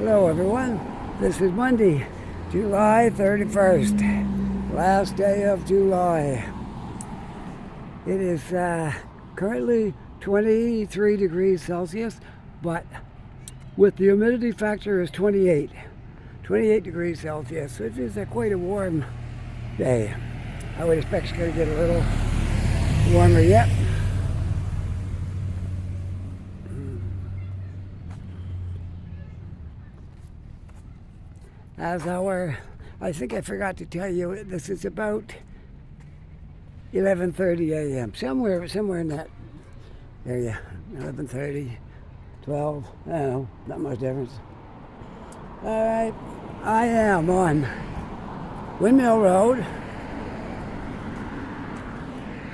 Hello everyone, this is Monday, July 31st, last day of July. It is currently 23 degrees Celsius, but with the humidity factor is 28 degrees Celsius, which is quite a warm day. I would expect it's going to get a little warmer yet. I think I forgot to tell you, this is about 11:30 a.m. Somewhere in that area. 11:30, 12, I don't know, not much difference. All right, I am on Windmill Road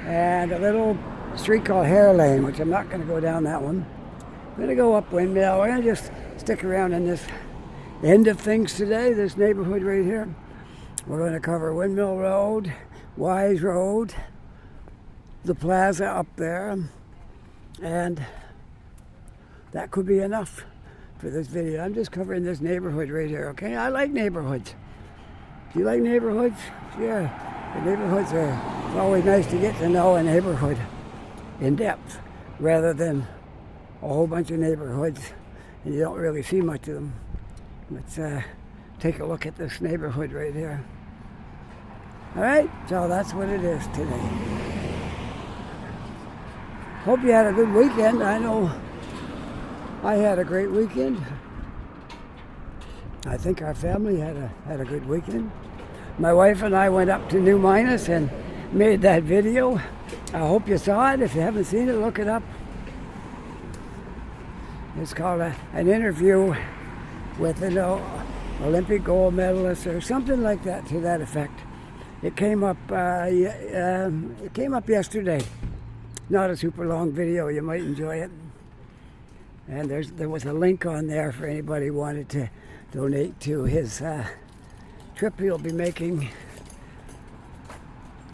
and a little street called Hare Lane, which I'm not going to go down that one. I'm going to go up Windmill. We're going to just stick around in this end of things today, this neighborhood right here. We're going to cover Windmill Road, Wise Road, the Plaza up there, and that could be enough for this video. I'm just covering this neighborhood right here, okay? I like neighborhoods. Do you like neighborhoods? Yeah, the neighborhoods it's always nice to get to know a neighborhood in depth rather than a whole bunch of neighborhoods and you don't really see much of them. Let's take a look at this neighborhood right here. All right, so that's what it is today. Hope you had a good weekend. I know I had a great weekend. I think our family had a good weekend. My wife and I went up to New Minas and made that video. I hope you saw it. If you haven't seen it, look it up. It's called an interview with an Olympic gold medalist or something like that, to that effect. It came up yesterday. Not a super long video. You might enjoy it. And there was a link on there for anybody who wanted to donate to his trip he'll be making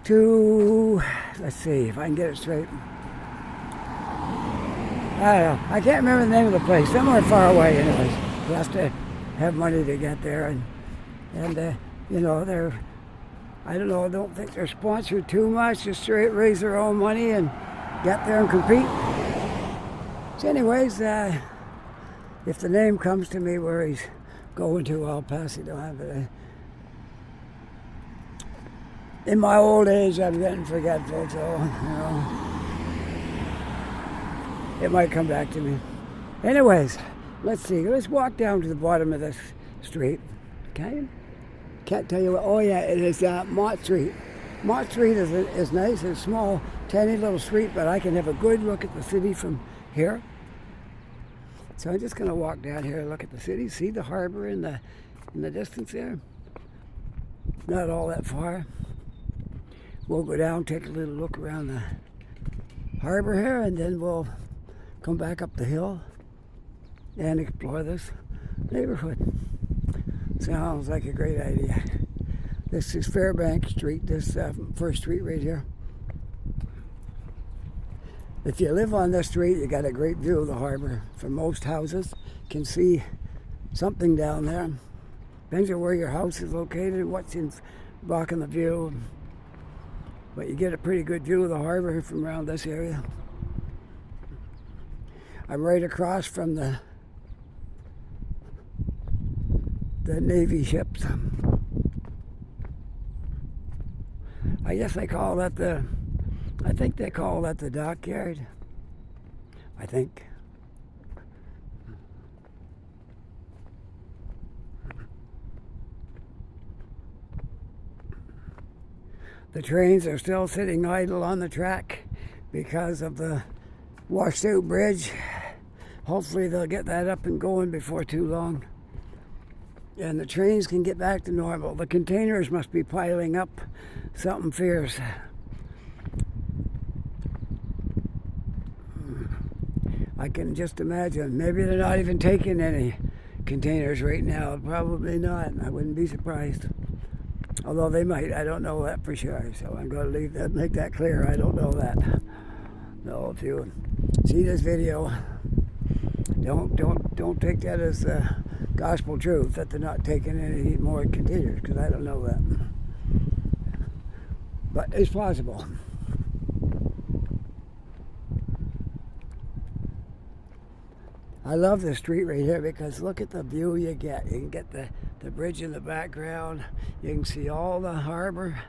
to, let's see if I can get it straight. I don't know. I can't remember the name of the place. Somewhere far away, anyways. He has to have money to get there, and you know, I don't think they're sponsored too much. Just straight raise their own money and get there and compete. So anyways, if the name comes to me where he's going to, I'll pass it on. But in my old age, I'm getting forgetful, so you know, it might come back to me. Anyways, let's see. Let's walk down to the bottom of this street. Okay? Can't tell you what. Oh yeah, it is Mott Street. Mott Street is nice. It's a small, tiny little street, but I can have a good look at the city from here. So I'm just going to walk down here and look at the city. See the harbor in the distance there? Not all that far. We'll go down, take a little look around the harbor here, and then we'll come back up the hill and explore this neighborhood. Sounds like a great idea. This is Fairbank Street, this first street right here. If you live on this street, you got a great view of the harbor. From most houses, you can see something down there. Depends on where your house is located, what's blocking the view. But you get a pretty good view of the harbor from around this area. I'm right across from the Navy ships. I guess they call that I think they call that the dockyard. I think. The trains are still sitting idle on the track because of the washed out bridge. Hopefully they'll get that up and going before too long. And the trains can get back to normal. The containers must be piling up something fierce. I can just imagine. Maybe they're not even taking any containers right now. Probably not. I wouldn't be surprised. Although they might. I don't know that for sure. So I'm going to make that clear. I don't know that. No, if you see this video, Don't take that as gospel truth that they're not taking any more containers, because I don't know that. But it's possible. I love this street right here because look at the view you get. You can get the bridge in the background. You can see all the harbor.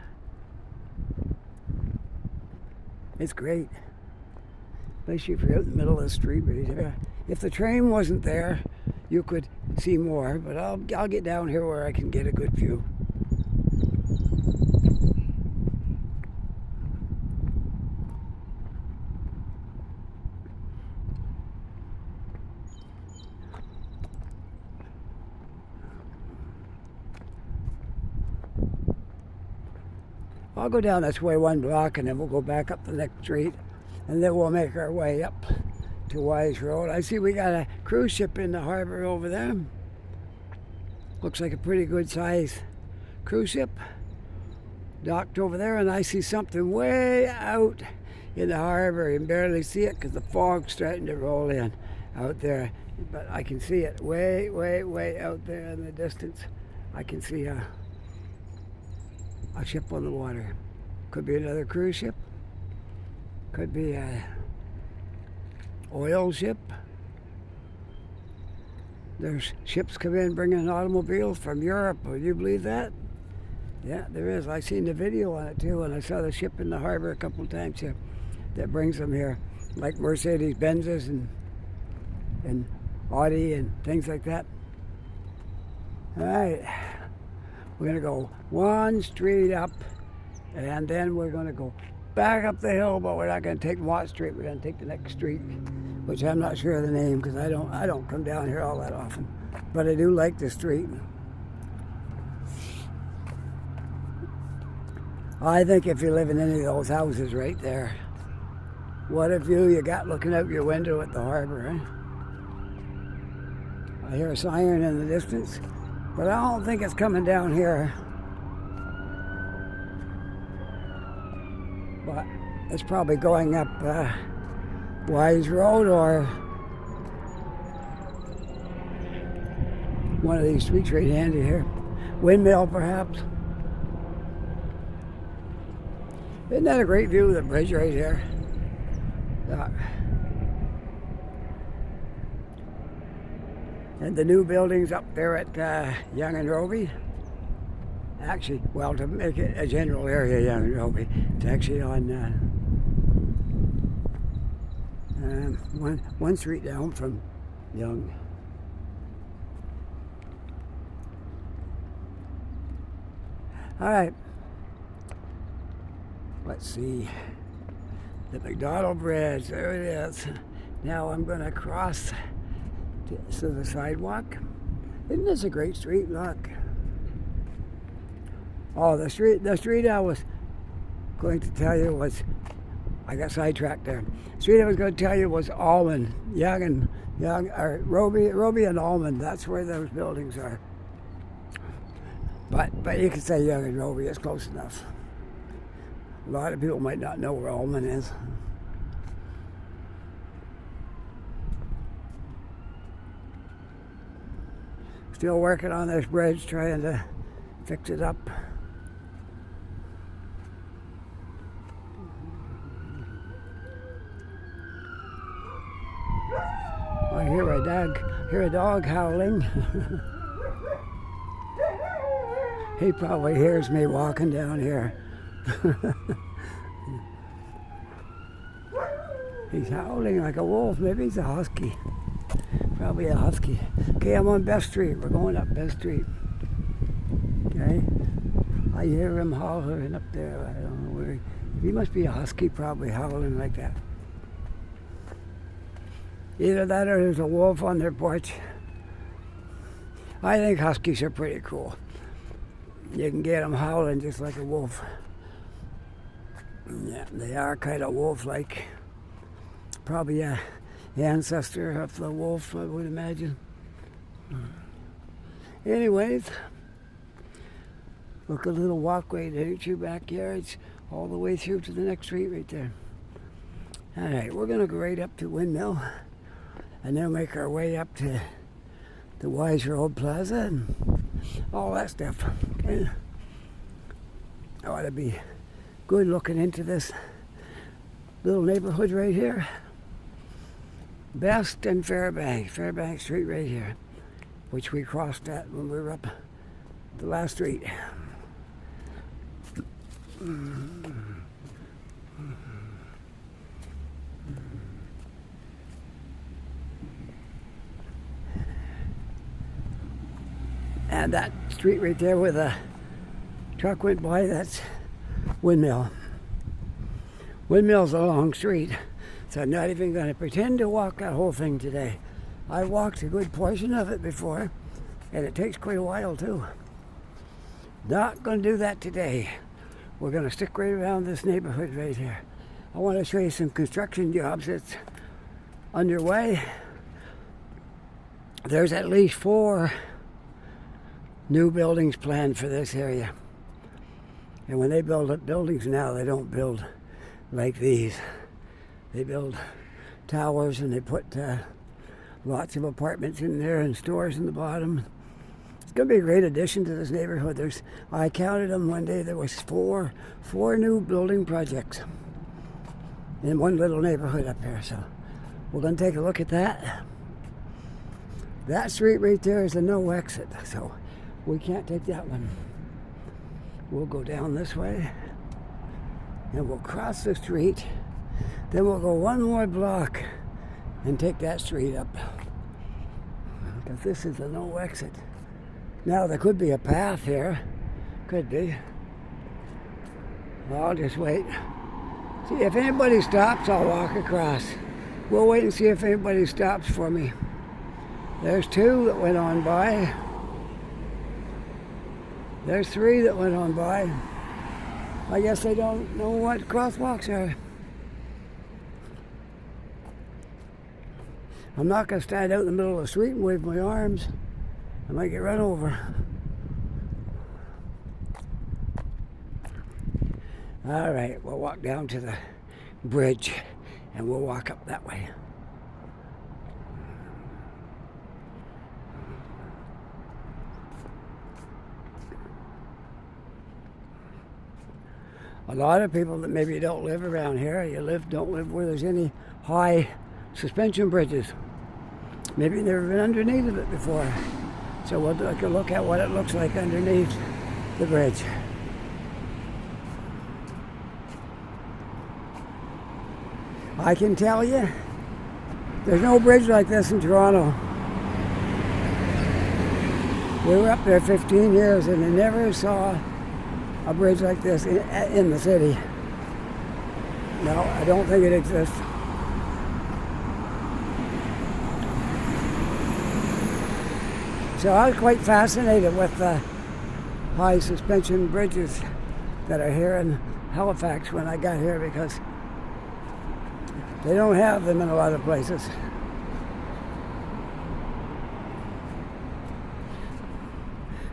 It's great. Especially if you're out in the middle of the street right here. If the train wasn't there, you could see more, but I'll get down here where I can get a good view. I'll go down this way 1 block and then we'll go back up the next street and then we'll make our way up to Wise Road. I see we got a cruise ship in the harbor over there. Looks like a pretty good size cruise ship docked over there, and I see something way out in the harbor. You can barely see it because the fog's starting to roll in out there, but I can see it way out there in the distance. I can see a ship on the water. Could be another cruise ship. Could be a oil ship. There's ships come in bringing automobiles from Europe. Would you believe that? Yeah, there is. I seen the video on it too, and I saw the ship in the harbor a couple of times here that brings them here, like Mercedes-Benzes and Audi and things like that. All right. We're going to go 1 street up, and then we're going to go back up the hill, but we're not going to take Watt Street. We're going to take the next street, which I'm not sure of the name because I don't come down here all that often. But I do like the street. I think if you live in any of those houses right there, what a view you got looking out your window at the harbor, eh? I hear a siren in the distance, but I don't think it's coming down here. But it's probably going up Wise Road or one of these streets right handy here. Windmill, perhaps. Isn't that a great view of the bridge right here? And the new buildings up there at Young and Roby. Actually, well, to make it a general area, Young and Roby, it's actually on one street down from Young. All right. Let's see. The McDonald Bridge, there it is. Now I'm going to cross to the sidewalk. Isn't this a great street? Look. Oh, the street I was going to tell you was, I got sidetracked there. The street I was going to tell you was Almond, or Roby and Almond. That's where those buildings are. But you can say Young and Roby, it's close enough. A lot of people might not know where Almond is. Still working on this bridge, trying to fix it up. I hear a dog howling. He probably hears me walking down here. He's howling like a wolf. Maybe he's a husky. Probably a husky. Okay, I'm on Best Street. We're going up Best Street. Okay? I hear him hollering up there. I don't know where he must be a husky, probably howling like that. Either that or there's a wolf on their porch. I think huskies are pretty cool. You can get them howling just like a wolf. Yeah, they are kind of wolf-like. Probably a ancestor of the wolf, I would imagine. Anyways, look, a little walkway to your backyards all the way through to the next street right there. All right, we're going to go right up to Windmill. and then make our way up to the Wise Road Plaza and all that stuff. Okay. I ought to be good looking into this little neighborhood right here. Best and Fairbanks Street right here, which we crossed at when we were up the last street. And that street right there where the truck went by, that's Windmill. Windmill's a long street, so I'm not even going to pretend to walk that whole thing today. I walked a good portion of it before, and it takes quite a while too. Not going to do that today. We're going to stick right around this neighborhood right here. I want to show you some construction jobs that's underway. There's at least 4 new buildings planned for this area. And when they build up buildings now, they don't build like these. They build towers and they put lots of apartments in there and stores in the bottom. It's going to be a great addition to this neighborhood. I counted them one day. There was four new building projects in one little neighborhood up here. So we're going to take a look at that. That street right there is a no exit, so we can't take that one. We'll go down this way and we'll cross the street. Then we'll go one more block and take that street up. Because this is a no exit. Now there could be a path here. Could be. I'll just wait. See, if anybody stops, I'll walk across. We'll wait and see if anybody stops for me. There's 2 that went on by. There's 3 that went on by. I guess they don't know what crosswalks are. I'm not going to stand out in the middle of the street and wave my arms. I might get run over. All right, we'll walk down to the bridge and we'll walk up that way. A lot of people that maybe don't live around here, don't live where there's any high suspension bridges. Maybe you've never been underneath of it before. So we'll take a look at what it looks like underneath the bridge. I can tell you, there's no bridge like this in Toronto. We were up there 15 years and I never saw a bridge like this in the city. No, I don't think it exists. So I was quite fascinated with the high suspension bridges that are here in Halifax when I got here, because they don't have them in a lot of places.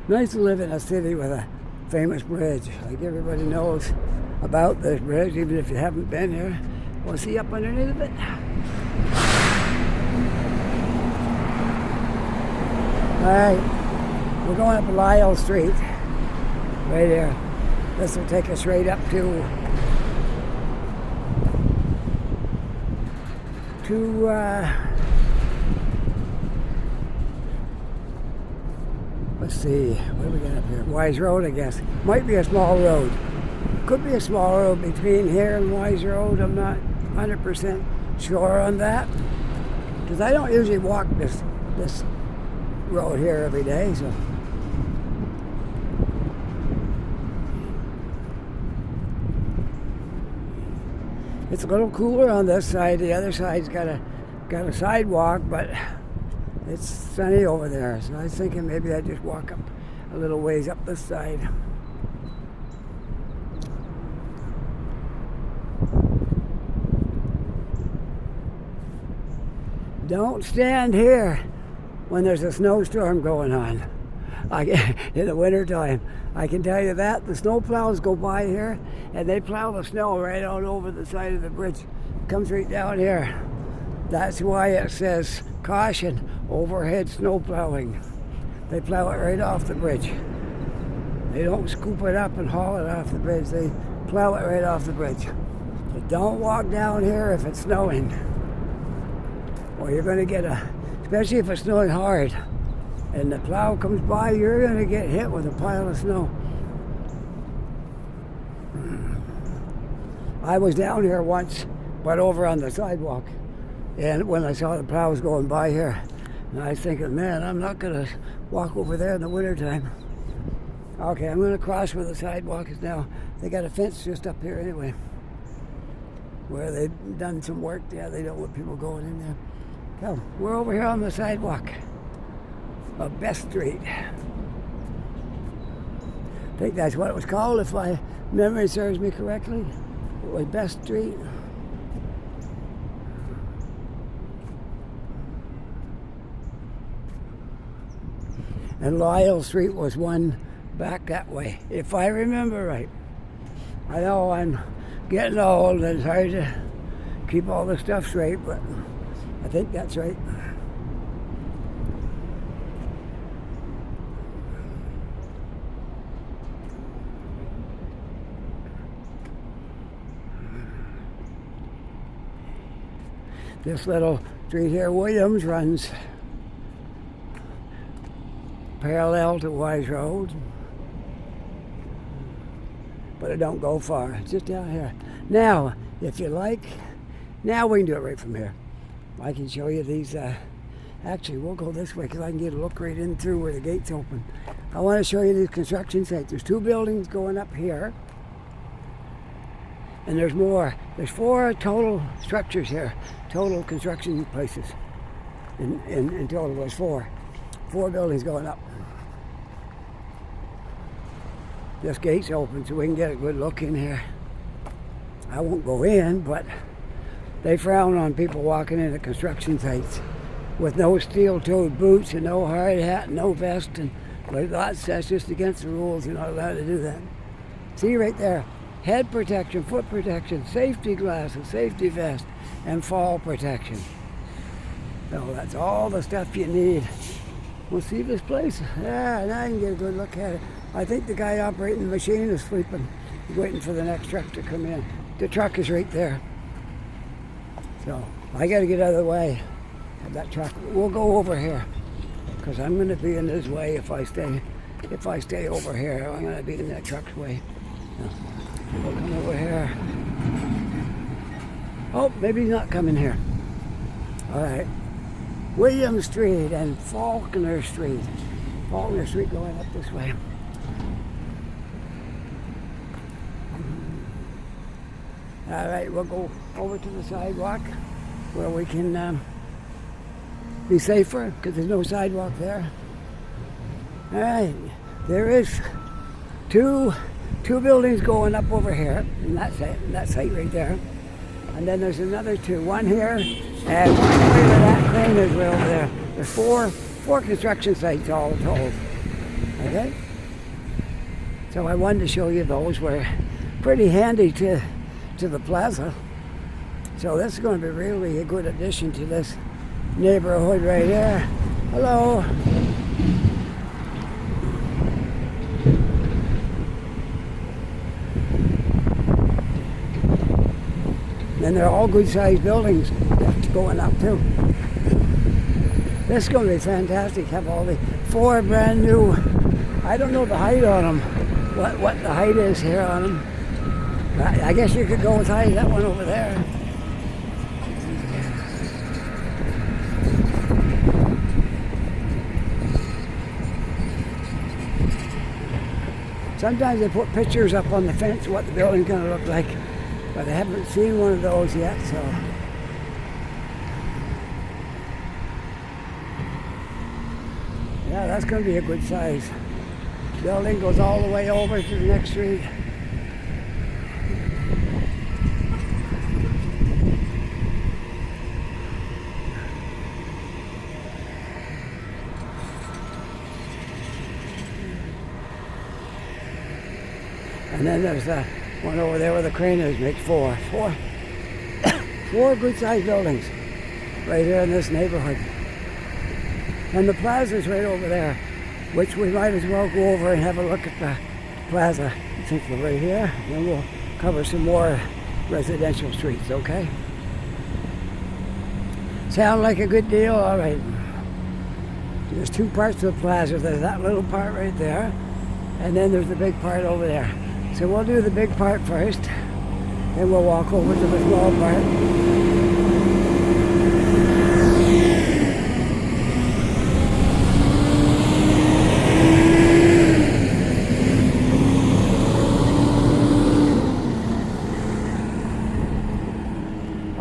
Nice to live in a city with a famous bridge. Like everybody knows about this bridge, even if you haven't been here. We'll see up underneath of it. Alright, we're going up Lyle Street, right here. This will take us right up to let's see, what do we got up here? Wise Road, I guess. Might be a small road. Could be a small road between here and Wise Road. I'm not 100% sure on that, because I don't usually walk this road here every day. So it's a little cooler on this side. The other side's got a sidewalk, but it's sunny over there. So I was thinking maybe I'd just walk up a little ways up this side. Don't stand here when there's a snowstorm going on in the wintertime. I can tell you that. The snow plows go by here and they plow the snow right out over the side of the bridge. It comes right down here. That's why it says caution, overhead snow plowing. They plow it right off the bridge. They don't scoop it up and haul it off the bridge. They plow it right off the bridge. So don't walk down here if it's snowing, or you're going to get especially if it's snowing hard and the plow comes by, you're going to get hit with a pile of snow. I was down here once, but over on the sidewalk, and when I saw the plows going by here, and I was thinking, man, I'm not going to walk over there in the wintertime. Okay, I'm going to cross where the sidewalk is now. They got a fence just up here anyway, where they've done some work. Yeah, they don't want people going in there. So we're over here on the sidewalk of Best Street. I think that's what it was called, if my memory serves me correctly. It was Best Street. And Lyle Street was one back that way, if I remember right. I know I'm getting old and it's hard to keep all the stuff straight, but I think that's right. This little street here, Williams, runs parallel to Wise Road, but it don't go far. It's just down here. Now, if you like, now we can do it right from here. I can show you these. Actually, we'll go this way because I can get a look right in through where the gate's open. I want to show you these construction sites. There's 2 buildings going up here, and there's more. There's 4 total structures here, total construction places. In total, there's 4 buildings going up. This gate's open so we can get a good look in here. I won't go in, but they frown on people walking into construction sites with no steel-toed boots and no hard hat, and no vest, and that's just against the rules. You're not allowed to do that. See right there, head protection, foot protection, safety glasses, safety vest, and fall protection. So that's all the stuff you need. We'll see this place. Yeah, now I can get a good look at it. I think the guy operating the machine is sleeping. He's waiting for the next truck to come in. The truck is right there. So I got to get out of the way of that truck. We'll go over here because I'm going to be in his way if I stay over here. I'm going to be in that truck's way. We'll come over here. Oh, maybe he's not coming here. All right. William Street and Faulkner Street. Faulkner Street going up this way. All right, we'll go over to the sidewalk where we can be safer because there's no sidewalk there. All right, there is two buildings going up over here in that site right there. And then there's another 2, one here and one where that crane is way over there. There's four construction sites all told. Okay? So I wanted to show you those. We're pretty handy to the Plaza. So this is going to be really a good addition to this neighborhood right here. Hello. And they're all good-sized buildings that's going up too. This is going to be fantastic. Have all the 4 brand new. I don't know the height on them. What the height is here on them. I guess you could go as high as that one over there. Sometimes they put pictures up on the fence of what the building's going to look like, but I haven't seen one of those yet, so. Yeah, that's going to be a good size. Building goes all the way over to the next street. And then there's the one over there where the crane is, makes 4 good-sized buildings. right here in this neighborhood. And the Plaza's right over there, which we might as well go over and have a look at the Plaza. Since we're right here, then we'll cover some more residential streets, okay? Sound like a good deal? All right. There's two parts to the Plaza. There's that little part right there, and then there's the big part over there. So we'll do the big part first, then we'll walk over to the small part.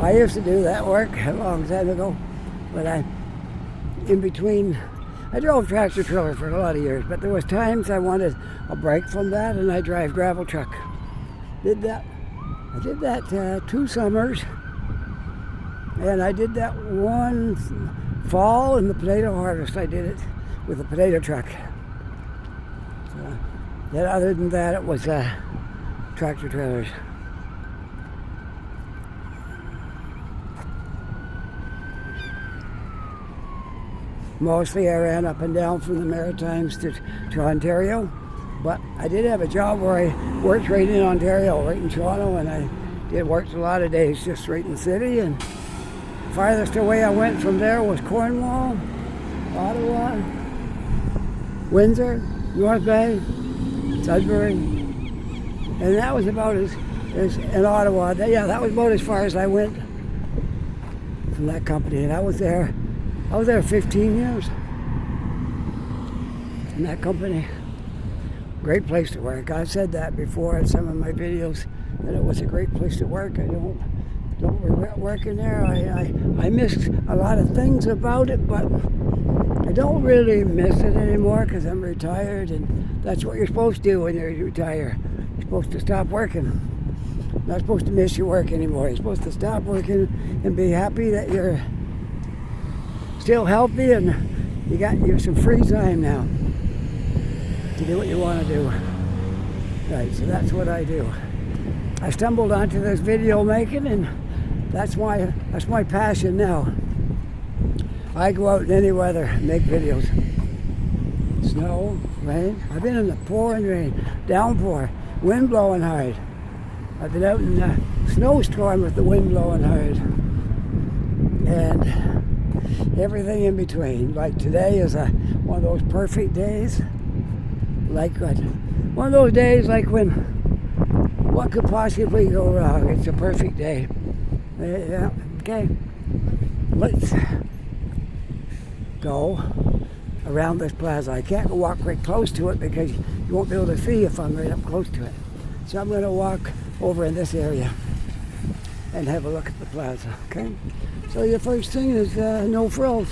I used to do that work a long time ago, but I drove tractor trailer for a lot of years, but there was times I wanted a break from that, and I drive gravel truck. I did that 2 summers, and I did that one fall in the potato harvest. I did it with a potato truck. So, then other than that, it was tractor trailers. Mostly I ran up and down from the Maritimes to Ontario, but I did have a job where I worked right in Ontario, right in Toronto, and I worked a lot of days just right in the city. And farthest away I went from there was Cornwall, Ottawa, Windsor, North Bay, Sudbury, and that was about as in Ottawa. Yeah, that was about as far as I went from that company, and I was there 15 years in that company. Great place to work. I've said that before in some of my videos, that it was a great place to work. I don't regret working there. I miss a lot of things about it, but I don't really miss it anymore because I'm retired, and that's what you're supposed to do when you retire. You're supposed to stop working. You're not supposed to miss your work anymore. You're supposed to stop working and be happy that you're still healthy and you got some free time now to do what you want to do. Right, so that's what I do. I stumbled onto this video making, and that's my passion now. I go out in any weather and make videos. Snow, rain. I've been in the pouring rain, downpour, wind blowing hard. I've been out in a snowstorm with the wind blowing hard. And everything in between. Like today is one of those perfect days. Like what? One of those days like what could possibly go wrong? It's a perfect day. Yeah, okay. Let's go around this plaza. I can't walk right close to it because you won't be able to see if I'm right up close to it. So I'm going to walk over in this area and have a look at the plaza, okay? So your first thing is No Frills,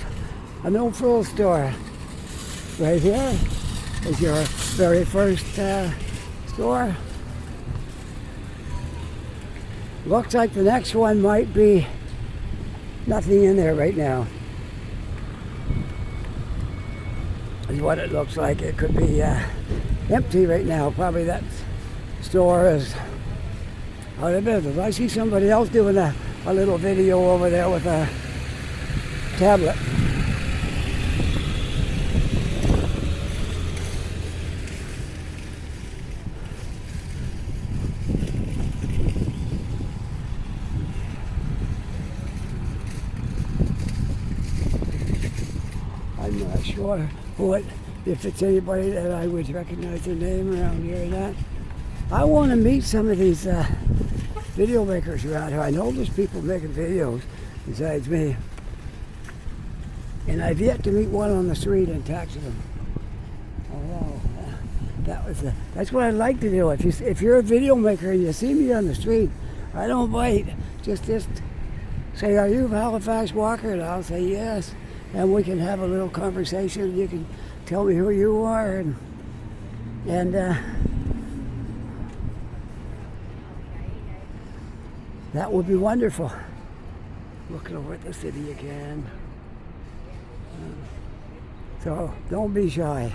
a No Frills store. Right here is your very first store. Looks like the next one might be nothing in there right now. Is what it looks like. It could be empty right now. Probably that store is out of business. I see somebody else doing a little video over there with a tablet. I'm not sure if it's anybody that I would recognize their name around here or not. I want to meet some of these video makers around here. I know there's people making videos besides me, and I've yet to meet one on the street and talk to them. Oh, that's what I'd like to do. If you're a video maker and you see me on the street, I don't bite. Just say, "Are you Halifax Walker?" And I'll say yes, and we can have a little conversation. You can tell me who you are, and that would be wonderful. Looking over at the city again. So don't be shy.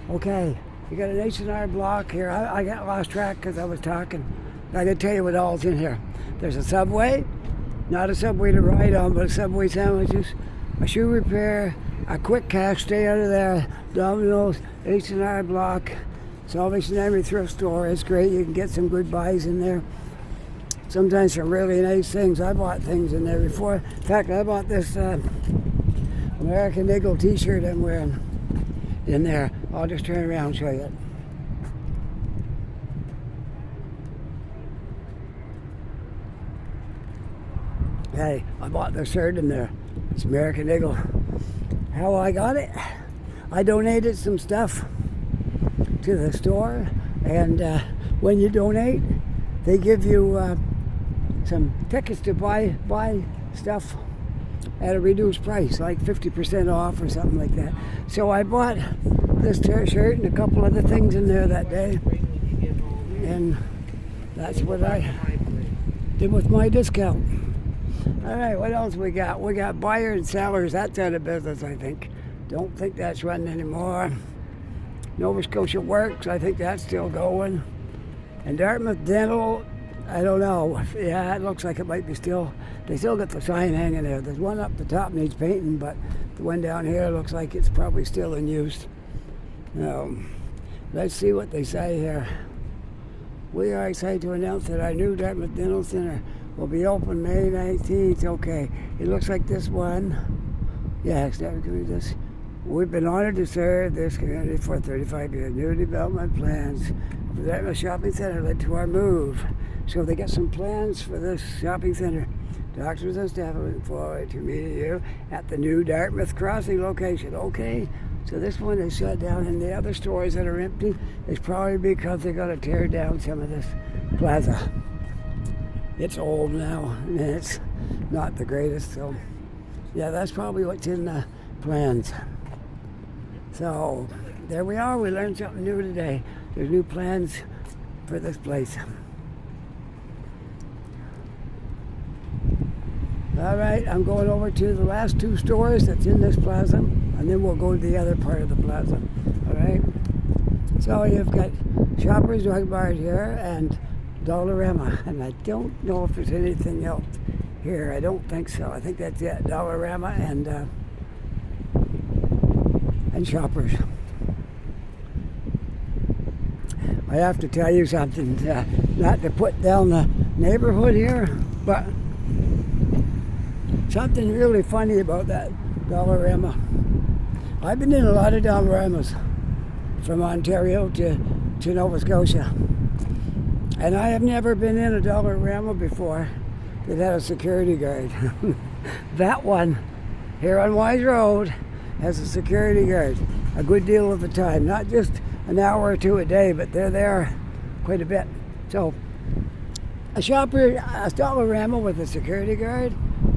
Okay, you got an H&R block here. I got lost track because I was talking. I didn't tell you what all's in here. There's a Subway, not a Subway to ride on, but a Subway sandwiches, a shoe repair, a quick cash, stay out of there, Domino's, H&R Block, Salvation Army thrift store. It's great. You can get some good buys in there. Sometimes some really nice things. I bought things in there before. In fact, I bought this American Eagle t-shirt I'm wearing in there. I'll just turn around and show you. Hey, I bought this shirt in there. It's American Eagle. How I got it? I donated some stuff to the store, and when you donate, they give you some tickets to buy stuff at a reduced price, like 50% off or something like that. So I bought this shirt and a couple other things in there that day, and that's what I did with my discount. All right, what else we got? We got Buyer and Sellers. That's out of business, I think. Don't think that's running anymore. Nova Scotia Works, I think that's still going. And Dartmouth Dental, I don't know. Yeah, it looks like it might be still. They still got the sign hanging there. There's one up the top needs painting, but the one down here looks like it's probably still in use. Let's see what they say here. We are excited to announce that our new Dartmouth Dental Center will be open May 19th. Okay, it looks like this one. Yes, this. We've been honored to serve this community for 35 years. New development plans for the Dartmouth Shopping Center led to our move. So they got some plans for this shopping center. Doctors and staff are looking forward to meeting you at the new Dartmouth Crossing location. Okay, so this one is shut down, and the other stores that are empty is probably because they're going to tear down some of this Plaza. It's old now, and it's not the greatest, so yeah, that's probably what's in the plans. So there we are. We learned something new today. There's new plans for this place. All right, I'm going over to the last two stores that's in this plaza, and then we'll go to the other part of the plaza. All right. So you've got Shoppers Drug Mart here and Dollarama, and I don't know if there's anything else here. I don't think so. I think that's it. Dollarama and Shoppers. I have to tell you something, not to put down the neighborhood here, but something really funny about that Dollarama. I've been in a lot of Dollaramas from Ontario to Nova Scotia, and I have never been in a Dollarama before that had a security guard. That one here on Wise Road has a security guard a good deal of the time, not just an hour or two a day, but they're there quite a bit. So a Dollarama with a security guard,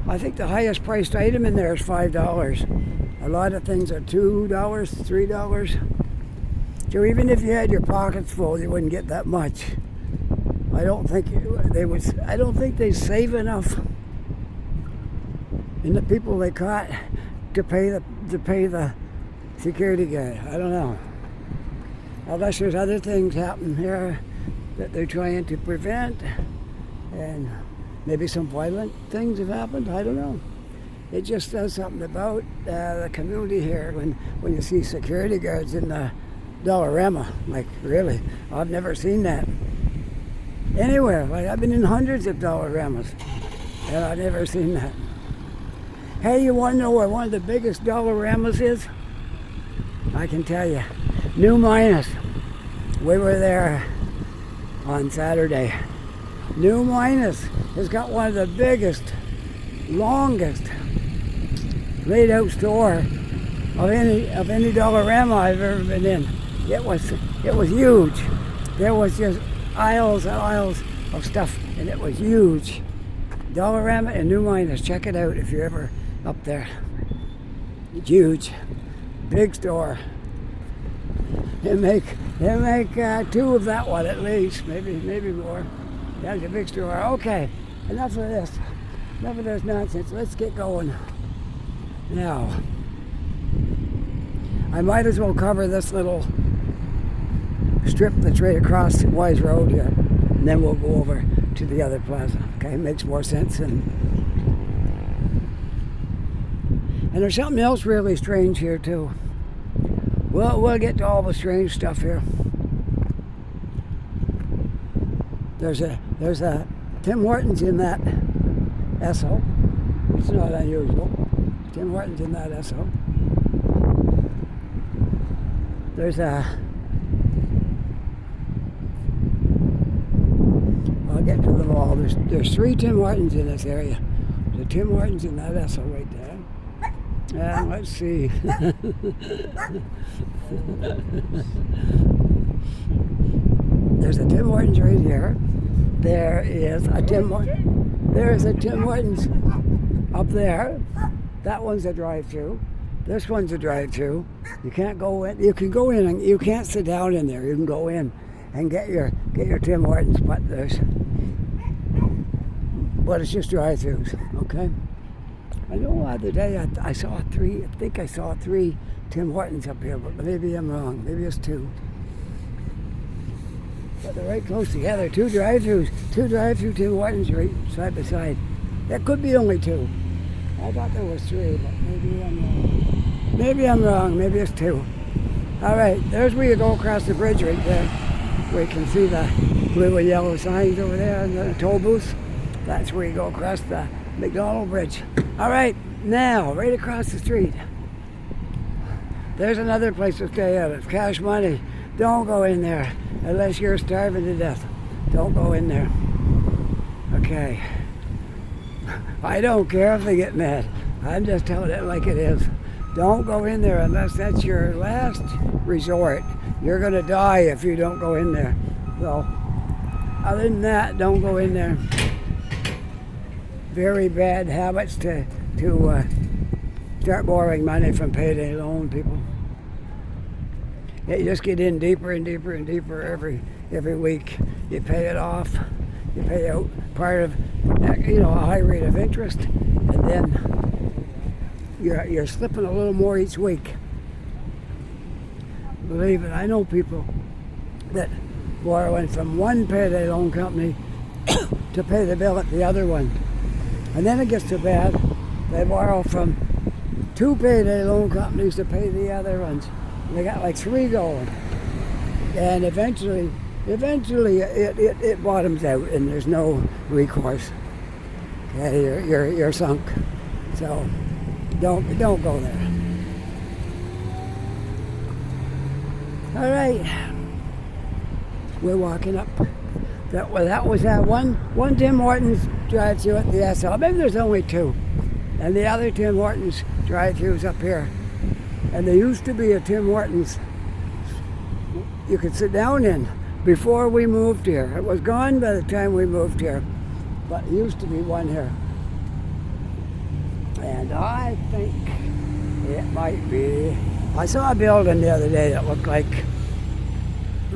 I think the highest priced item in there is $5. A lot of things are $2, $3. So even if you had your pockets full, you wouldn't get that much. I don't think they save enough in the people they caught to pay the security guard. I don't know. Unless there's other things happen here that they're trying to prevent, and maybe some violent things have happened. I don't know. It just says something about the community here when you see security guards in the Dollarama. Like, really, I've never seen that anywhere. Like, I've been in hundreds of Dollaramas, and I've never seen that. Hey, you want to know where one of the biggest Dollaramas is? I can tell you. New Minas. We were there on Saturday. New Minas has got one of the biggest, longest laid out store of any Dollarama I've ever been in. It was huge. There was just aisles and aisles of stuff, and it was huge. Dollarama in New Minas. Check it out if you're ever up there. It's huge. Big store. They make two of that one at least, maybe more. That's a big store. Okay, enough of this. Enough of this nonsense. Let's get going. Now, I might as well cover this little strip that's right across Wise Road here, and then we'll go over to the other plaza. Okay, makes more sense. And there's something else really strange here too. Well, we'll get to all the strange stuff here. There's a Tim Hortons in that Esso. It's not unusual. Tim Hortons in that Esso. There's I'll get to them all. There's 3 Tim Hortons in this area. There's a Tim Hortons in that Esso right there. And let's see. There's a Tim Hortons right here. There is a Tim Hortons up there. That one's a drive-through. This one's a drive-through. You can't go in. You can go in and you can't sit down in there. You can go in and get your Tim Hortons, but it's just drive-throughs. Okay. I know the other day I saw 3. I think I saw 3 Tim Hortons up here, but maybe I'm wrong. Maybe it's 2. But they're right close together. 2 drive-throughs. 2 drive-through Tim Hortons right side by side. That could be only 2. I thought there was 3, but maybe I'm wrong. Maybe I'm wrong. Maybe it's 2. All right, there's where you go across the bridge right there. Where you can see the blue and yellow signs over there and the toll booths. That's where you go across the McDonald Bridge. All right, now, right across the street. There's another place to stay at. It's Cash Money. Don't go in there unless you're starving to death. Don't go in there. Okay. I don't care if they get mad. I'm just telling it like it is. Don't go in there unless that's your last resort. You're going to die if you don't go in there. So, other than that, don't go in there. Very bad habits to start borrowing money from payday loan people. You just get in deeper and deeper and deeper every week. You pay it off. You pay out part of a high rate of interest, and then you're slipping a little more each week. Believe it, I know people that borrowing from one payday loan company to pay the bill at the other one. And then it gets so bad, they borrow from 2 payday loan companies to pay the other ones. They got like 3 going. And eventually it bottoms out and there's no recourse. Okay, you're sunk. So don't go there. All right, we're walking up. That was that one Tim Hortons drive-through at the SL. Maybe there's only 2, and the other Tim Hortons drive-throughs up here. And there used to be a Tim Hortons you could sit down in before we moved here. It was gone by the time we moved here, but there used to be one here. And I think it might be. I saw a building the other day that looked like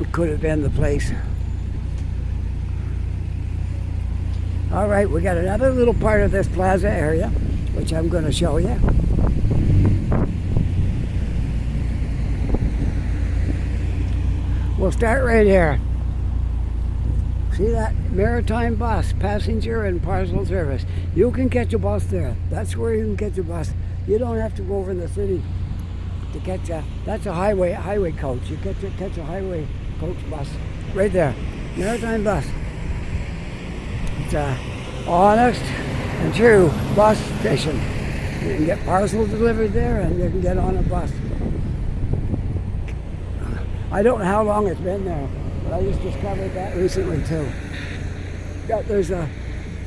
it could have been the place. All right, we got another little part of this plaza area, which I'm going to show you. We'll start right here. See that maritime bus, passenger and parcel service. You can catch a bus there. That's where you can catch a bus. You don't have to go over in the city to catch that's a highway coach. You catch a highway coach bus right there. Maritime bus. It's a honest and true bus station. You can get parcels delivered there and you can get on a bus. I don't know how long it's been there, but I just discovered that recently too. Yeah, there's a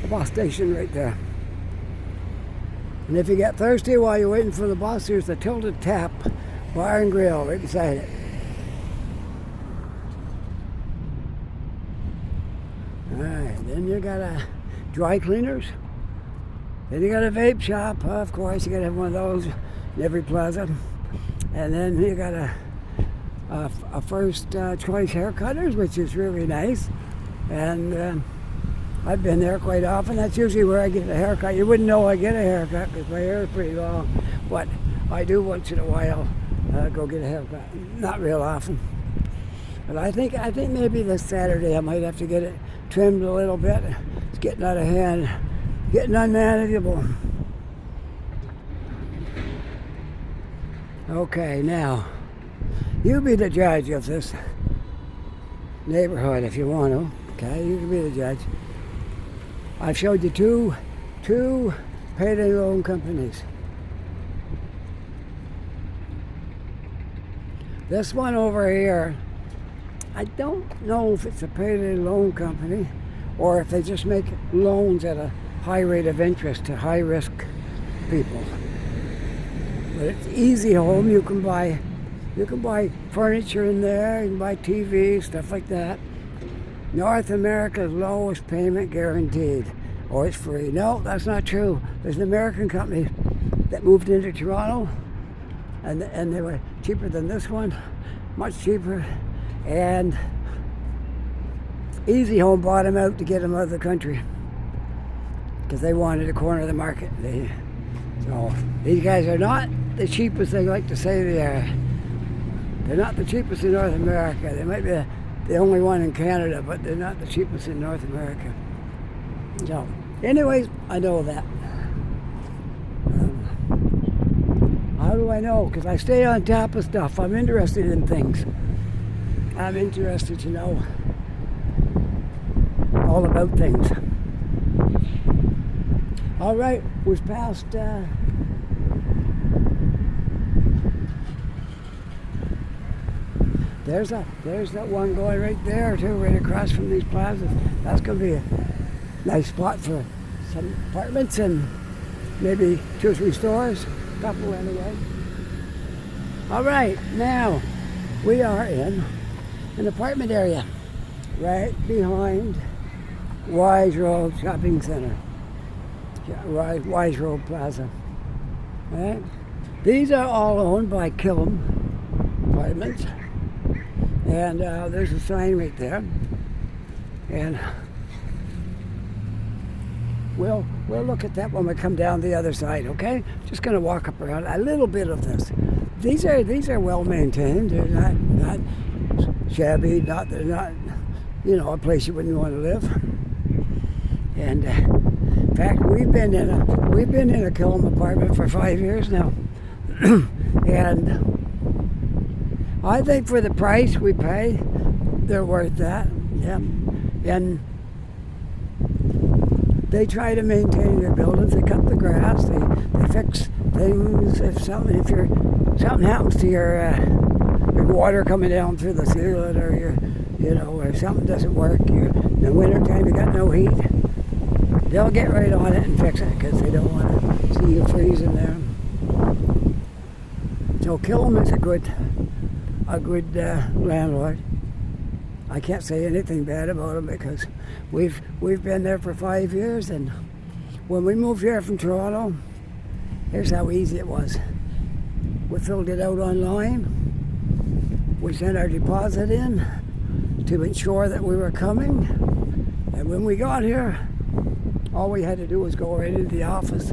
bus station right there. And if you get thirsty while you're waiting for the bus, there's the Tilted Tap Bar and Grill right beside it. Alright, then you got a dry cleaners. Then you got a vape shop, of course, you gotta have one of those in every plaza. And then you got a first choice haircutters, which is really nice. And I've been there quite often. That's usually where I get a haircut. You wouldn't know I get a haircut because my hair is pretty long, but I do once in a while go get a haircut. Not real often. But I think maybe this Saturday I might have to get it trimmed a little bit. getting out of hand, getting unmanageable. Okay, now, you be the judge of this neighborhood if you want to. Okay, you can be the judge. I've showed you two payday loan companies. This one over here, I don't know if it's a payday loan company or if they just make loans at a high rate of interest to high-risk people. But it's Easy Home. You can buy furniture in there. You can buy TV, stuff like that. North America's lowest payment guaranteed. Or it's free. No, that's not true. There's an American company that moved into Toronto, and they were cheaper than this one, much cheaper. And Easy Home bought them out to get them out of the country because they wanted to corner the market. So these guys are not the cheapest they like to say they are. They're not the cheapest in North America. They might be the only one in Canada, but they're not the cheapest in North America. So, anyways, I know that. How do I know? Because I stay on top of stuff. I'm interested in things. I'm interested to know all about things. All right, we've passed. There's that one going right there too, right across from these plazas. That's going to be a nice spot for some apartments and maybe 2 or 3 stores, a couple anyway. All right, now we are in an apartment area right behind Wise Road Shopping Center, Wise Road Plaza. Right? These are all owned by Killam Apartments, and there's a sign right there, and we'll look at that when we come down the other side. Okay, just going to walk up around a little bit of this. These are well maintained. They're not shabby. They're not a place you wouldn't want to live. And in fact, we've been in a Killam apartment for 5 years now, and I think for the price we pay, they're worth that. Yeah, and they try to maintain their buildings. They cut the grass. They fix things. If something happens to your water coming down through the ceiling, or or something doesn't work, in the wintertime you got no heat, they'll get right on it and fix it because they don't want to see you freeze in there. So Killam is a good landlord. I can't say anything bad about them because we've been there for 5 years, and when we moved here from Toronto, here's how easy it was. We filled it out online. We sent our deposit in to ensure that we were coming, and when we got here, all we had to do was go right into the office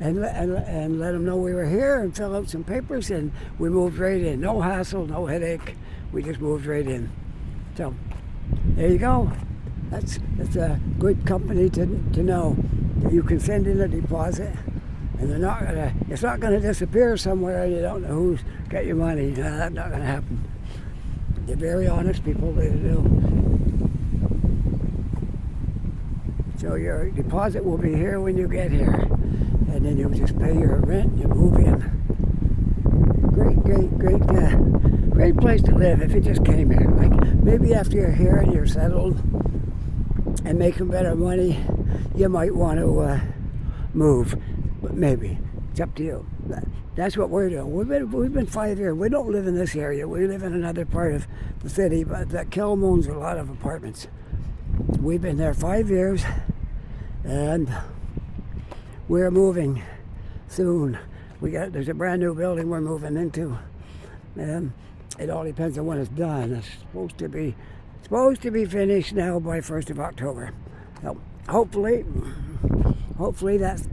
and let them know we were here and fill out some papers, and we moved right in. No hassle, no headache. We just moved right in. So there you go. That's a good company to know that you can send in a deposit, and it's not gonna disappear somewhere and you don't know who's got your money. No, that's not gonna happen. They're very honest people. They do. So your deposit will be here when you get here, and then you'll just pay your rent and you move in. Great place to live if you just came here. Like maybe after you're here and you're settled and making better money, you might want to move. But maybe it's up to you. That's what we're doing. We've been 5 years. We don't live in this area. We live in another part of the city, but Killam owns a lot of apartments. We've been there 5 years, and we're moving soon. There's a brand new building we're moving into, and it all depends on when it's done. It's supposed to be finished now by 1st of October. So hopefully that's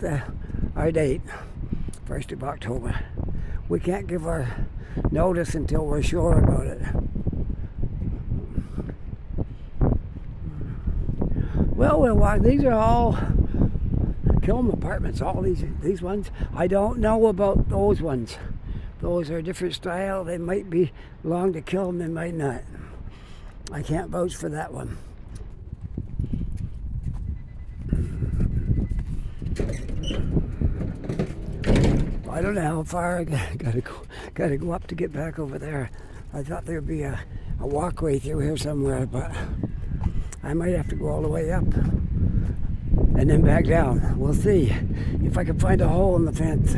our date, 1st of October. We can't give our notice until we're sure about it. Well, we'll walk. These are all Kiln apartments, all these ones. I don't know about those ones. Those are a different style. They might be belong to Kiln, they might not. I can't vouch for that one. I don't know how far I gotta go up to get back over there. I thought there'd be a walkway through here somewhere, but I might have to go all the way up and then back down. We'll see if I can find a hole in the fence.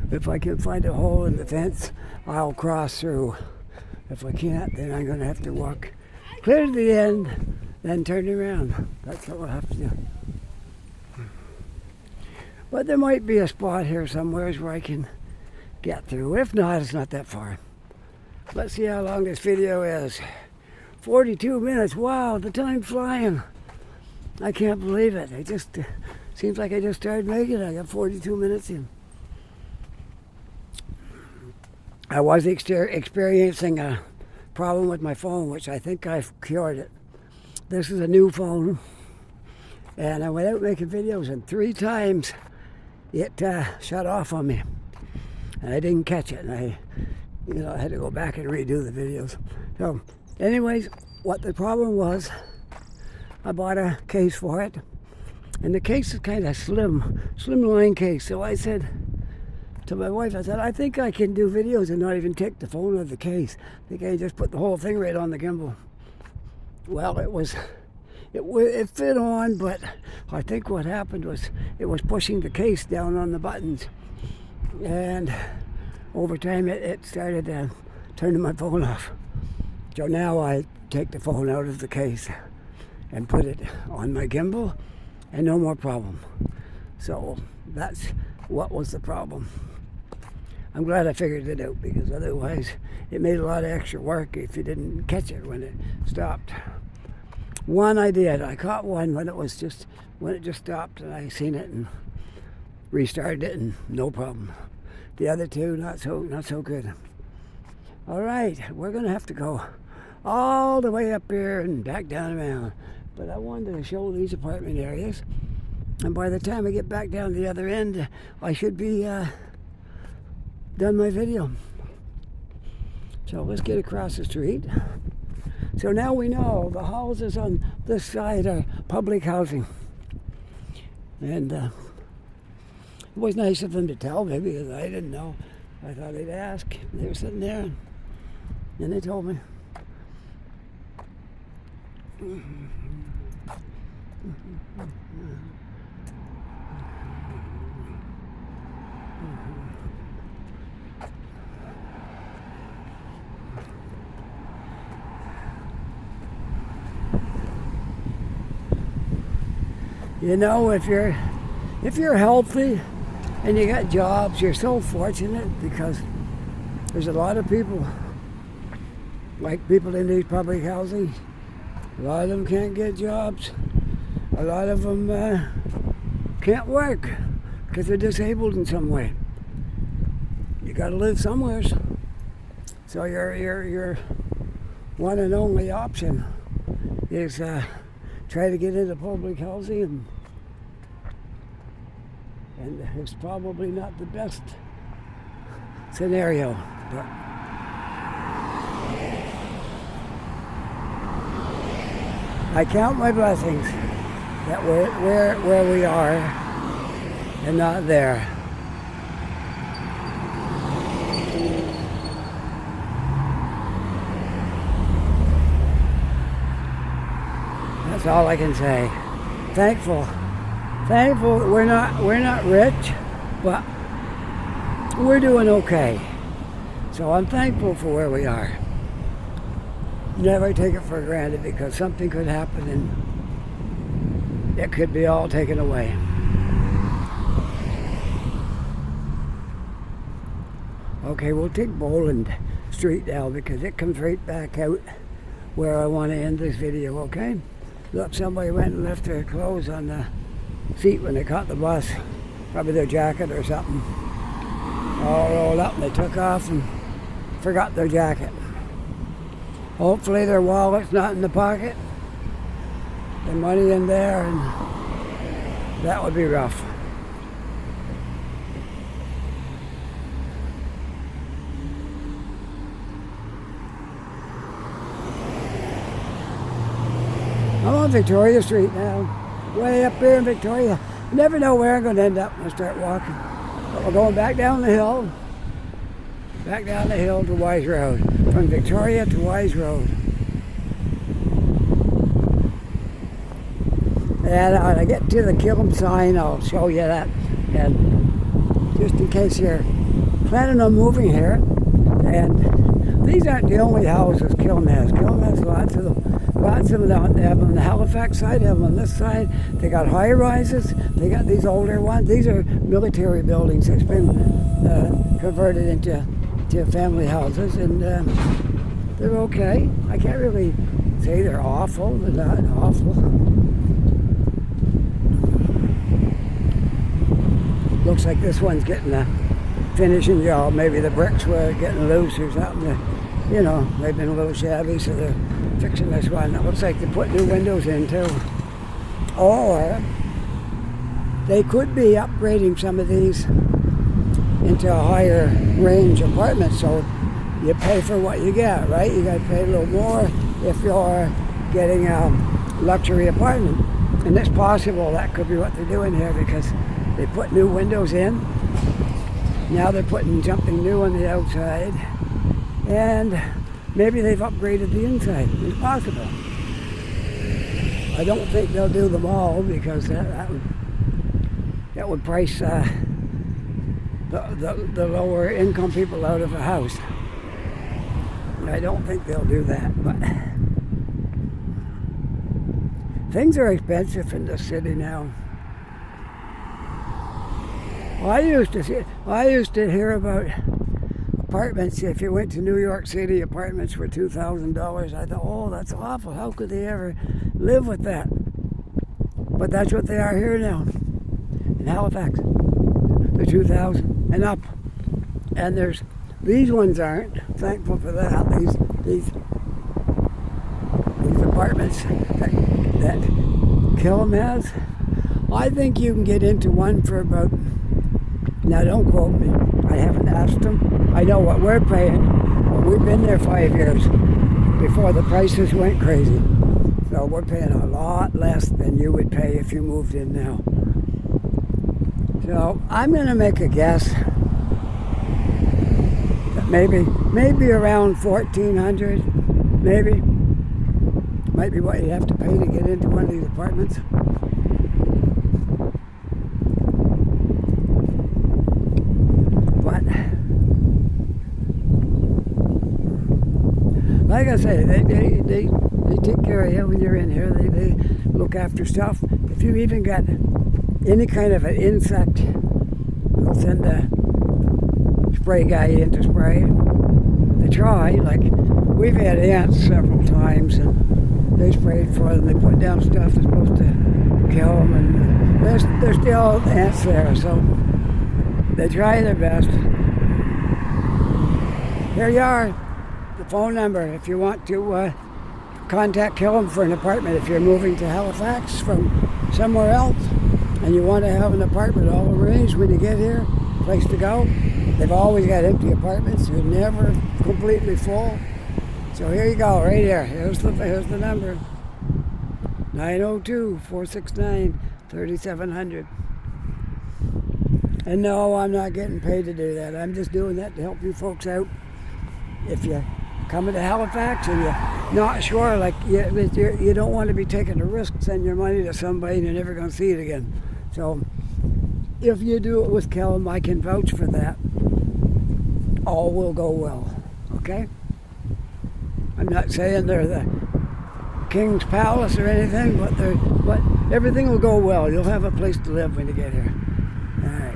If I can find a hole in the fence, I'll cross through. If I can't, then I'm going to have to walk clear to the end, then turn around. That's what I'll have to do. But there might be a spot here somewhere where I can get through. If not, it's not that far. Let's see how long this video is. 42 minutes. Wow, the time's flying. I can't believe it. It just seems like I just started making it. I got 42 minutes in. I was experiencing a problem with my phone, which I think I've cured it. This is a new phone, and I went out making videos, and 3 times it shut off on me, and I didn't catch it, and I had to go back and redo the videos. So, anyways, what the problem was, I bought a case for it, and the case is kind of slimline case. So I said to my wife, I said, I think I can do videos and not even take the phone out of the case. I think I can just put the whole thing right on the gimbal. Well, it fit on, but I think what happened was it was pushing the case down on the buttons, and over time it started turning my phone off. So now I take the phone out of the case and put it on my gimbal, and no more problem. So that's what was the problem. I'm glad I figured it out, because otherwise it made a lot of extra work if you didn't catch it when it stopped. One I did. I caught one when it just stopped, and I seen it and restarted it, and no problem. The other two, not so good. All right, we're gonna have to go all the way up here and back down around. But I wanted to show these apartment areas, and by the time I get back down to the other end, I should be done my video. So let's get across the street. So now we know the houses on this side are public housing. And it was nice of them to tell me, because I didn't know. I thought they'd ask. They were sitting there, and they told me. You know, if you're healthy and you got jobs, you're so fortunate, because there's a lot of people, like people in these public housing. A lot of them can't get jobs. A lot of them can't work because they're disabled in some way. You got to live somewhere. So your one and only option is try to get into public housing, and it's probably not the best scenario, but I count my blessings that we're where we are and not there. That's all I can say. Thankful that we're not rich, but we're doing okay. So I'm thankful for where we are. Never take it for granted, because something could happen and it could be all taken away. Okay, we'll take Boland Street now, because it comes right back out where I want to end this video, okay? Look, somebody went and left their clothes on the seat when they caught the bus. Probably their jacket or something. All rolled up, and they took off and forgot their jacket. Hopefully their wallet's not in the pocket. The money in there, and that would be rough. I'm on Victoria Street now, way up here in Victoria. You never know where I'm going to end up when I start walking. But we're going back down the hill to Wise Road, from Victoria to Wise Road. And when I get to the Killam sign, I'll show you that. And just in case you're planning on moving here, and these aren't the only houses Killam has. Killam has lots of them. Lots of them. They have them on the Halifax side, they have them on this side. They got high rises. They got these older ones. These are military buildings that's been converted into family houses, and they're okay. I can't really say they're awful. They're not awful. Looks like this one's getting a finishing job. Maybe the bricks were getting loose or something. You know, they've been a little shabby, so they're fixing this one. It looks like they put new windows in too. Or they could be upgrading some of these into a higher range apartment, so you pay for what you get, right? You got to pay a little more if you're getting a luxury apartment. And it's possible that could be what they're doing here, because they put new windows in. Now they're putting something new on the outside. And maybe they've upgraded the inside. It's possible. I don't think they'll do them all, because that would price the lower income people out of a house. I don't think they'll do that, but things are expensive in the city now. Well, I used to hear about apartments. If you went to New York City, apartments were $2,000. I thought, oh, that's awful. How could they ever live with that? But that's what they are here now in Halifax. They're $2,000 and up. And these ones aren't. Thankful for that. These apartments that Killam has. I think you can get into one for about. Now, don't quote me. I haven't asked them. I know what we're paying. But we've been there 5 years before the prices went crazy. So we're paying a lot less than you would pay if you moved in now. So I'm going to make a guess that maybe around $1,400, maybe. Might be what you have to pay to get into one of these apartments. Like I say, they take care of you when you're in here. They look after stuff. If you even got any kind of an insect, they'll send a spray guy in to spray. They try. Like, we've had ants several times, and they sprayed for them. They put down stuff that's supposed to kill them, and there's still ants there, so they try their best. Here you are. The phone number if you want to contact Killam for an apartment. If you're moving to Halifax from somewhere else and you want to have an apartment all arranged when you get here, place to go. They've always got empty apartments. They're never completely full. So here you go, right here. Here's the number. 902-469-3700. And no, I'm not getting paid to do that. I'm just doing that to help you folks out. If you're coming to Halifax and you're not sure, like you don't want to be taking a risk, send your money to somebody and you're never going to see it again. So if you do it with Killam, I can vouch for that. All will go well. Okay? I'm not saying they're the King's Palace or anything, but everything will go well. You'll have a place to live when you get here. All right.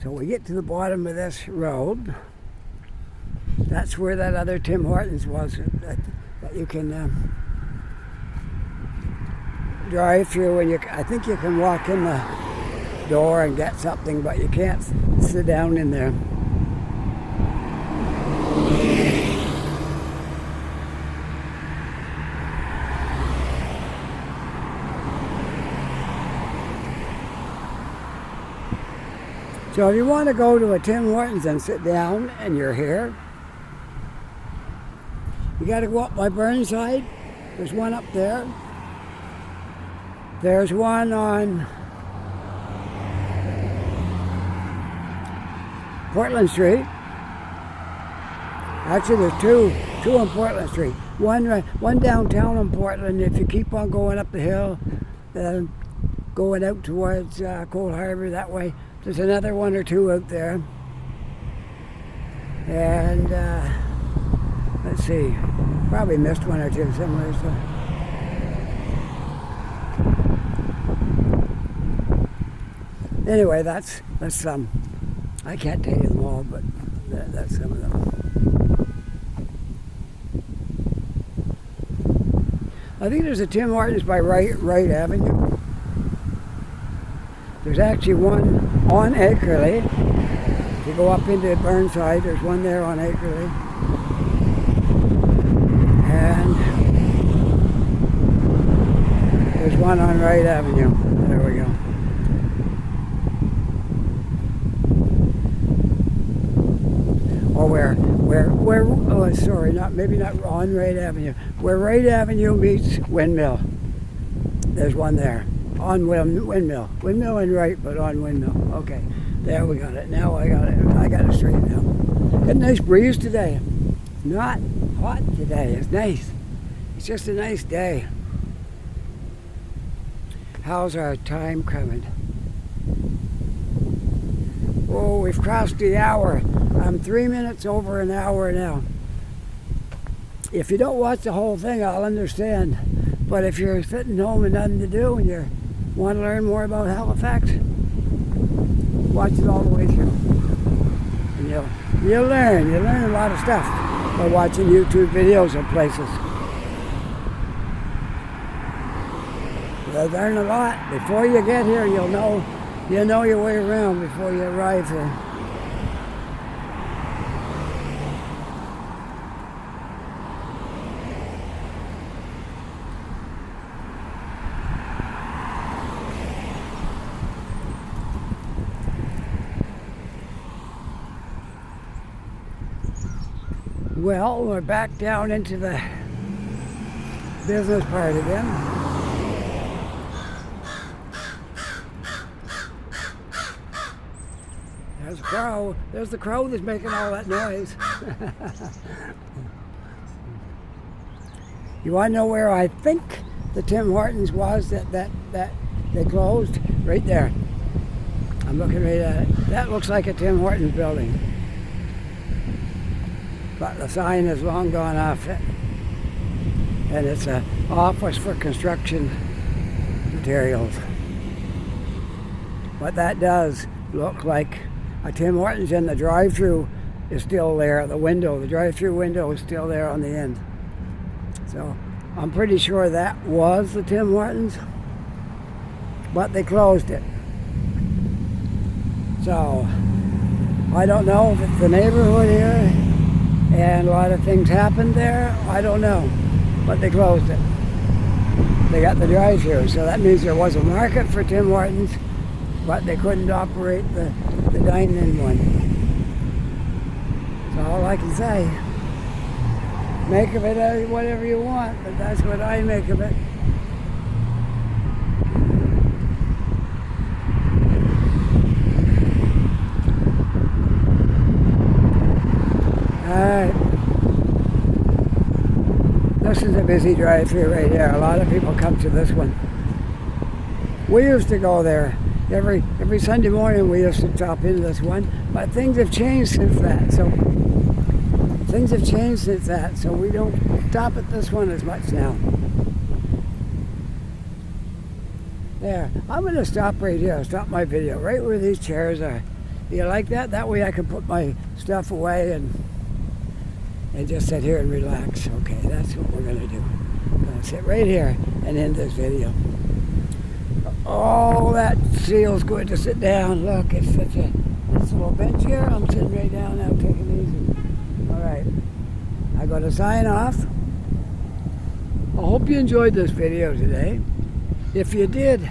So we get to the bottom of this road. That's where that other Tim Hortons was that you can drive through, and I think you can walk in the door and get something, but you can't sit down in there. So if you want to go to a Tim Hortons and sit down and you're here, you got to go up by Burnside. There's one up there. There's one on Portland Street. Actually, there's two on Portland Street. One downtown on Portland. If you keep on going up the hill, going out towards Cold Harbor that way, there's another one or two out there. And let's see, probably missed one or two somewhere. So. Anyway, that's some. I can't tell you them all, but that's some of them. I think there's a Tim Hortons by Wright Avenue. There's actually one on Acreley. If you go up into Burnside, there's one there on Acreley. And there's one on Wright Avenue. There we go. Oh, sorry, maybe not on Wright Avenue. Where Wright Avenue meets Windmill. There's one there. On Windmill. Windmill and Wright, but on Windmill. Okay, there we got it. Now I got it straight now. Got a nice breeze today. Not hot today. It's nice. It's just a nice day. How's our time coming? Oh, we've crossed the hour. I'm 3 minutes over an hour now. If you don't watch the whole thing, I'll understand. But if you're sitting home and nothing to do and you want to learn more about Halifax, watch it all the way through. And you'll learn. You'll learn a lot of stuff by watching YouTube videos of places. You'll learn a lot. Before you get here, you'll know your way around before you arrive here. Well, we're back down into the business part again. There's a crow. There's the crow that's making all that noise. You want to know where I think the Tim Hortons was that they closed? Right there. I'm looking right at it. That looks like a Tim Hortons building. But the sign is long gone off it. And it's an office for construction materials. But that does look like a Tim Hortons, and the drive-through is still there. The drive-through window is still there on the end. So I'm pretty sure that was the Tim Hortons, but they closed it. So I don't know if it's the neighborhood here and a lot of things happened there. I don't know, but they closed it. They got the drive-through, so that means there was a market for Tim Hortons, but they couldn't operate the dine-in one. That's all I can say. Make of it whatever you want, but that's what I make of it. Alright. This is a busy drive-through right here. A lot of people come to this one. We used to go there. Every Sunday morning we used to stop into this one, but things have changed since that. So we don't stop at this one as much now. There, I'm going to stop right here. Stop my video right where these chairs are. Do you like that? That way I can put my stuff away and just sit here and relax. Okay, that's what we're going to do. I'm going to sit right here and end this video. Oh, that feels good to sit down. Look, it's such a nice little bench here. I'm sitting right down now, taking it easy. All right, I got to sign off. I hope you enjoyed this video today. If you did,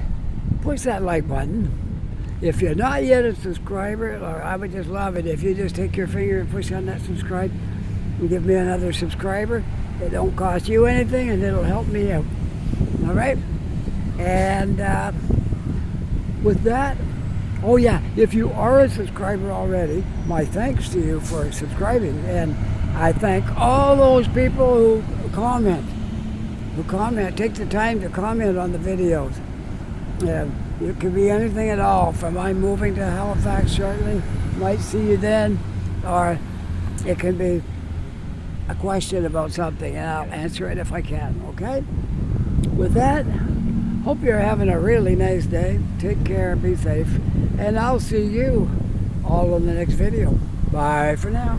push that like button. If you're not yet a subscriber, or I would just love it if you just take your finger and push on that subscribe and give me another subscriber. It don't cost you anything, and it'll help me out. All right? And with that, oh yeah, if you are a subscriber already, my thanks to you for subscribing. And I thank all those people who comment, take the time to comment on the videos. It could be anything at all, from I'm moving to Halifax shortly, might see you then, or it can be a question about something, and I'll answer it if I can, okay? With that, hope you're having a really nice day. Take care and be safe, and I'll see you all in the next video. Bye for now.